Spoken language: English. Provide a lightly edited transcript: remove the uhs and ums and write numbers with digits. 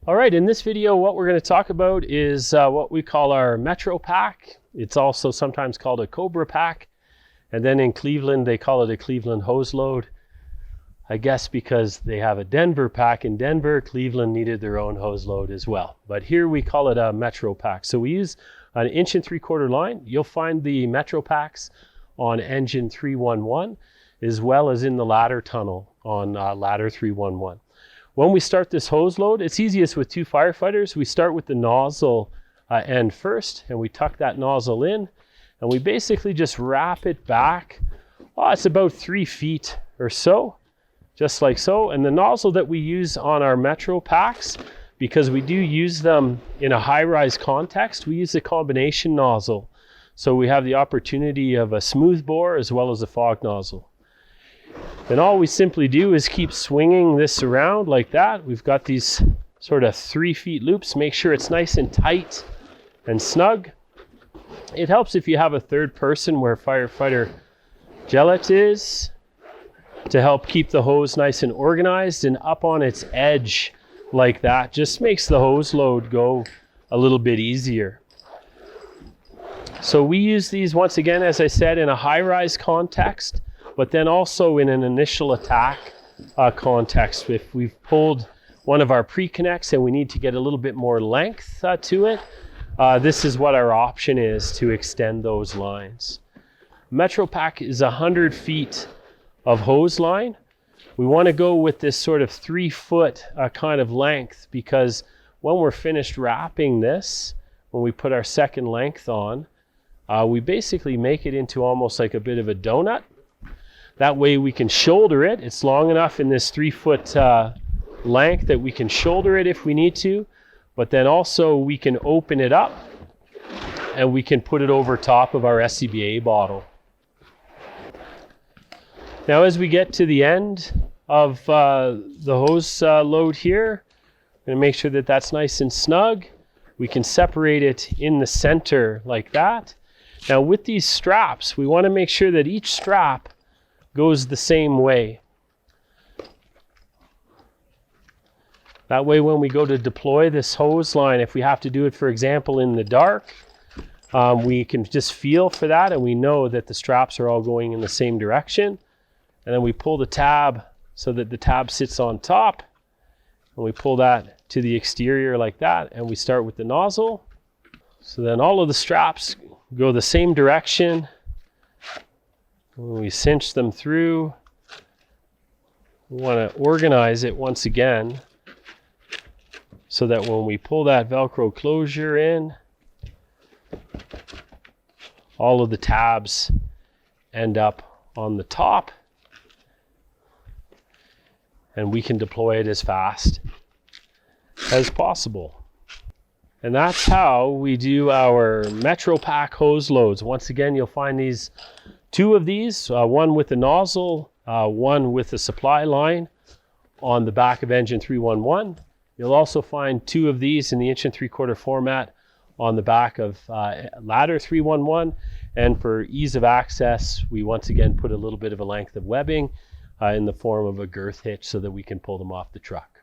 All right, in this video, what we're going to talk about is what we call our Metro pack. It's also sometimes called a Cobra pack. And then in Cleveland, they call it a Cleveland hose load. I guess because they have a Denver pack in Denver, Cleveland needed their own hose load as well. But here we call it a Metro pack. So we use an 1 3/4 line. You'll find the Metro packs on engine 311, as well as in the ladder tunnel on ladder 311. When we start this hose load, it's easiest with two firefighters. We start with the nozzle end first, and we tuck that nozzle in, and we basically just wrap it back. It's about 3 feet or so, just like so. And the nozzle that we use on our Metro packs, because we do use them in a high-rise context, we use a combination nozzle. So we have the opportunity of a smooth bore as well as a fog nozzle. Then all we simply do is keep swinging this around like that. We've got these sort of 3 feet loops. Make sure it's nice and tight and snug. It helps if you have a third person where firefighter Gillette is, to help keep the hose nice and organized and up on its edge like that. Just makes the hose load go a little bit easier. So we use these once again, as I said, in a high-rise context, but then also in an initial attack context. If we've pulled one of our pre-connects and we need to get a little bit more length to it, this is what our option is to extend those lines. Metro pack is 100 feet of hose line. We want to go with this sort of 3 foot kind of length, because when we're finished wrapping this, when we put our second length on, we basically make it into almost like a bit of a donut. That way we can shoulder it. It's long enough in this 3 foot length that we can shoulder it if we need to, but then also we can open it up and we can put it over top of our SCBA bottle. Now, as we get to the end of the hose load here, I'm going to make sure that that's nice and snug. We can separate it in the center like that. Now, with these straps, we want to make sure that each strap goes the same way. That way, when we go to deploy this hose line, if we have to do it, for example, in the dark, we can just feel for that, and we know that the straps are all going in the same direction. And then we pull the tab so that the tab sits on top, and we pull that to the exterior like that, and we start with the nozzle. So then all of the straps go the same direction. When we cinch them through, we want to organize it once again so that when we pull that Velcro closure in, all of the tabs end up on the top, and we can deploy it as fast as possible. And that's how we do our Metro pack hose loads. Once again, you'll find these 2 of these, one with the nozzle, one with the supply line on the back of engine 311. You'll also find 2 of these in the 1 3/4 format on the back of ladder 311. And for ease of access, we once again put a little bit of a length of webbing in the form of a girth hitch so that we can pull them off the truck.